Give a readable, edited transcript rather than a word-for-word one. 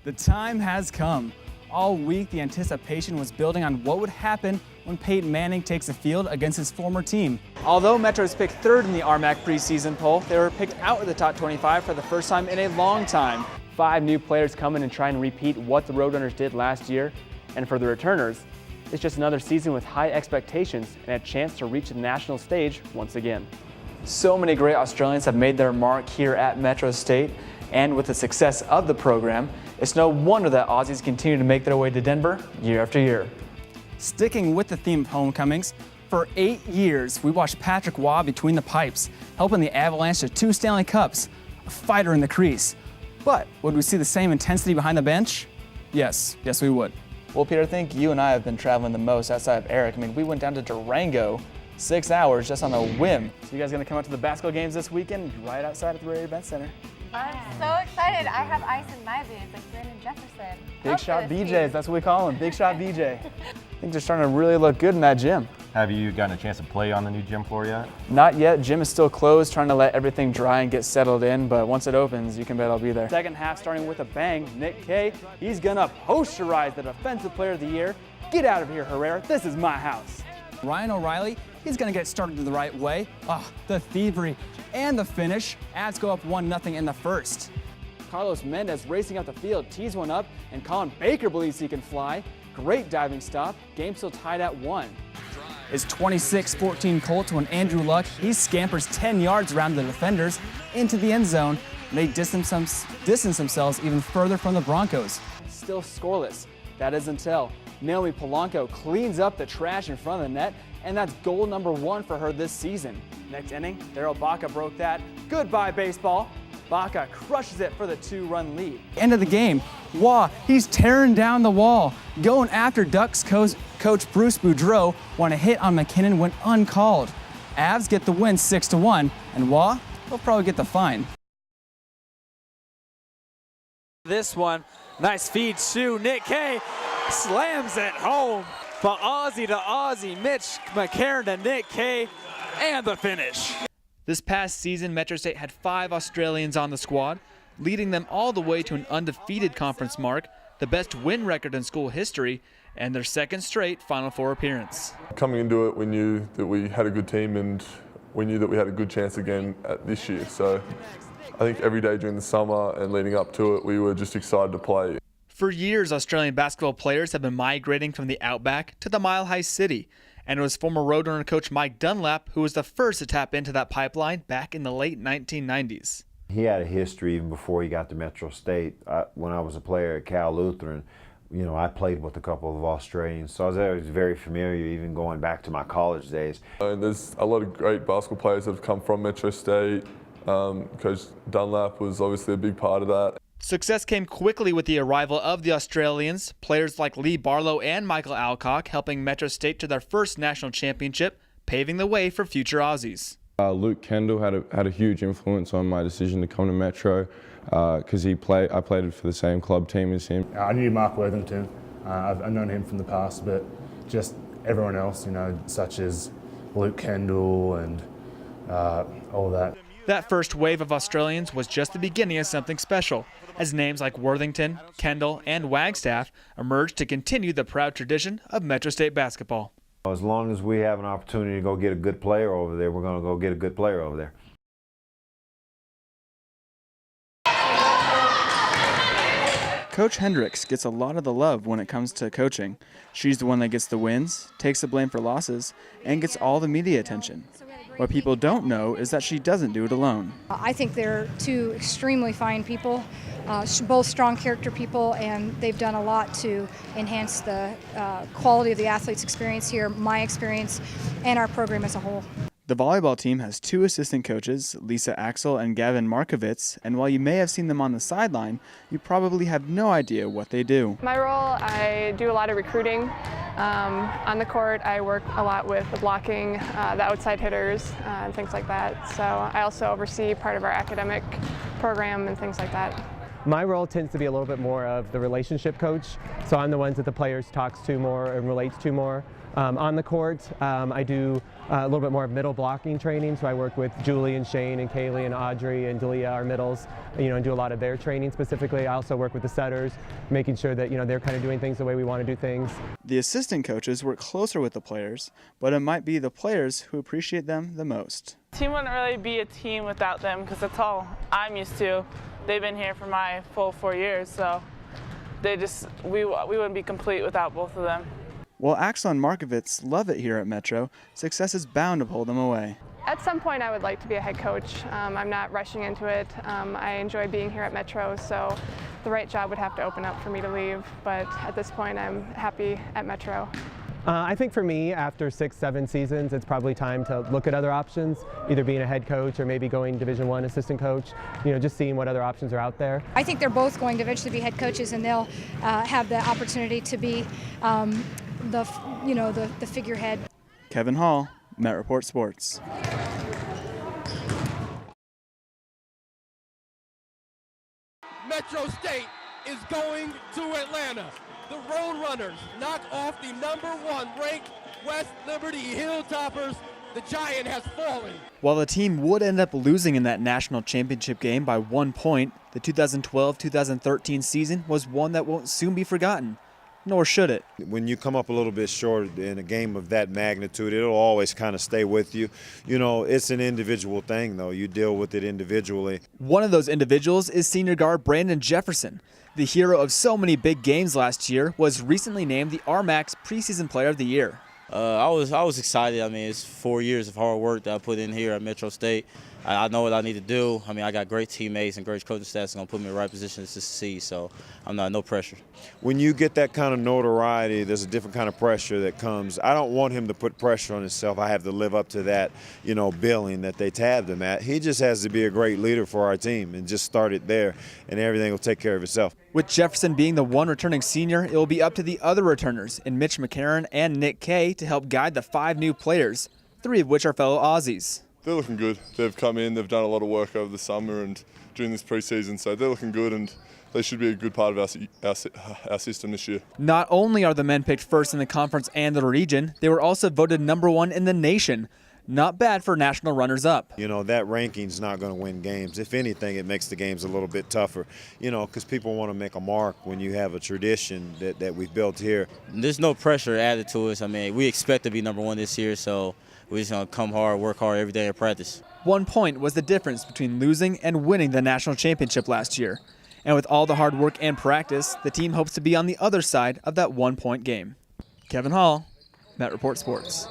The time has come. All week, the anticipation was building on what would happen when Peyton Manning takes the field against his former team. Although Metro was picked third in the RMAC preseason poll, they were picked out of the top 25 for the first time in a long time. 5 new players come in and try and repeat what the Roadrunners did last year. And for the returners, it's just another season with high expectations and a chance to reach the national stage once again. So many great Australians have made their mark here at Metro State, and with the success of the program, it's no wonder that Aussies continue to make their way to Denver year after year. Sticking with the theme of homecomings, for 8 years we watched Patrick Waugh between the pipes, helping the Avalanche to 2 Stanley Cups, a fighter in the crease. But would we see the same intensity behind the bench? Yes we would. Well, Peter, I think you and I have been traveling the most outside of Eric. I mean, we went down to Durango 6 hours just on a whim. So you guys gonna come out to the basketball games this weekend right outside at the Rary Event Center? I'm so excited. I have ice in my veins, like Brandon Jefferson. Big Shot BJs, that's what we call him, Big Shot BJ. I think they're starting to really look good in that gym. Have you gotten a chance to play on the new gym floor yet? Not yet, gym is still closed, trying to let everything dry and get settled in, but once it opens, you can bet I'll be there. Second half starting with a bang, Nick K, he's gonna posterize the Defensive Player of the Year. Get out of here, Herrera, this is my house. Ryan O'Reilly, he's gonna get started the right way. The thievery and the finish. Avs go up 1-0 in the first. Carlos Mendez racing up the field, tees one up, and Colin Baker believes he can fly. Great diving stop, game still tied at 1. It's 26-14 Colts when Andrew Luck, he scampers 10 yards around the defenders into the end zone, and they distance themselves even further from the Broncos. Still scoreless. That is until Naomi Polanco cleans up the trash in front of the net, and that's goal number 1 for her this season. Next inning, Daryl Baca broke that. Goodbye, baseball. Baca crushes it for the 2-run lead. End of the game, Waugh, he's tearing down the wall. Going after Ducks coach Bruce Boudreau when a hit on McKinnon went uncalled. Avs get the win 6-1, and Waugh will probably get the fine. This one, nice feed to Nick K. Slams it home. But Aussie to Aussie, Mitch McCarron to Nick K. And the finish. This past season, Metro State had 5 Australians on the squad, leading them all the way to an undefeated conference mark, the best win record in school history, and their second straight Final Four appearance. Coming into it, we knew that we had a good team and we knew that we had a good chance again this year. So I think every day during the summer and leading up to it, we were just excited to play. For years, Australian basketball players have been migrating from the Outback to the Mile High City, and it was former Roadrunner coach Mike Dunlap who was the first to tap into that pipeline back in the late 1990s. He had a history even before he got to Metro State. When I was a player at Cal Lutheran, I played with a couple of Australians, so I was very familiar even going back to my college days. And there's a lot of great basketball players that have come from Metro State. Coach Dunlap was obviously a big part of that. Success came quickly with the arrival of the Australians, players like Lee Barlow and Michael Alcock helping Metro State to their first national championship, paving the way for future Aussies. Luke Kendall had a huge influence on my decision to come to Metro because I played for the same club team as him. I knew Mark Worthington. I've known him from the past, but just everyone else, such as Luke Kendall and all that. That first wave of Australians was just the beginning of something special, as names like Worthington, Kendall, and Wagstaff emerged to continue the proud tradition of Metro State basketball. As long as we have an opportunity to go get a good player over there, we're going to go get a good player over there. Coach Hendricks gets a lot of the love when it comes to coaching. She's the one that gets the wins, takes the blame for losses, and gets all the media attention. What people don't know is that she doesn't do it alone. I think they're 2 extremely fine people, both strong character people, and they've done a lot to enhance the quality of the athletes' experience here, my experience, and our program as a whole. The volleyball team has 2 assistant coaches, Lisa Axel and Gavin Markovitz, and while you may have seen them on the sideline, you probably have no idea what they do. My role, I do a lot of recruiting. On the court, I work a lot with the blocking, the outside hitters, and things like that. So I also oversee part of our academic program and things like that. My role tends to be a little bit more of the relationship coach, so I'm the ones that the players talks to more and relates to more. On the court, I do a little bit more middle blocking training, so I work with Julie and Shane and Kaylee and Audrey and Dalia, our middles, and do a lot of their training specifically. I also work with the setters, making sure that they're kind of doing things the way we want to do things. The assistant coaches work closer with the players, but it might be the players who appreciate them the most. Team wouldn't really be a team without them because that's all I'm used to. They've been here for my full 4 years, so we wouldn't be complete without both of them. While Axel and Markovitz love it here at Metro, success is bound to pull them away. At some point I would like to be a head coach. I'm not rushing into it. I enjoy being here at Metro, so the right job would have to open up for me to leave, but at this point I'm happy at Metro. I think for me, after 6-7 seasons, it's probably time to look at other options, either being a head coach or maybe going Division I assistant coach, just seeing what other options are out there. I think they're both going to eventually be head coaches, and they'll have the opportunity to be the figurehead. Kevin Hall, Met Report Sports. Metro State is going to Atlanta. The Roadrunners knock off the #1 ranked West Liberty Hilltoppers. The giant has fallen. While the team would end up losing in that national championship game by 1 point, the 2012-2013 season was one that won't soon be forgotten. Nor should it. When you come up a little bit short in a game of that magnitude, it'll always kind of stay with you. It's an individual thing, though. You deal with it individually. One of those individuals is senior guard Brandon Jefferson. The hero of so many big games last year was recently named the RMAX Preseason Player of the Year. I was excited. I mean, it's 4 years of hard work that I put in here at Metro State. I know what I need to do. I mean, I got great teammates and great coaching staff that's going to put me in the right positions to succeed, so I'm no pressure. When you get that kind of notoriety, there's a different kind of pressure that comes. I don't want him to put pressure on himself. I have to live up to that, billing that they tabbed him at. He just has to be a great leader for our team and just start it there, and everything will take care of itself. With Jefferson being the one returning senior, it will be up to the other returners in Mitch McCarron and Nick Kay to help guide the 5 new players, 3 of which are fellow Aussies. They're looking good. They've come in, they've done a lot of work over the summer and during this preseason, so they're looking good and they should be a good part of our system this year. Not only are the men picked first in the conference and the region, they were also voted #1 in the nation. Not bad for national runners-up. That ranking's not going to win games. If anything, it makes the games a little bit tougher, because people want to make a mark when you have a tradition that we've built here. There's no pressure added to us. I mean, we expect to be #1 this year, so we're just going to come hard, work hard every day in practice. 1 point was the difference between losing and winning the national championship last year. And with all the hard work and practice, the team hopes to be on the other side of that 1-point game. Kevin Hall, Met Report Sports.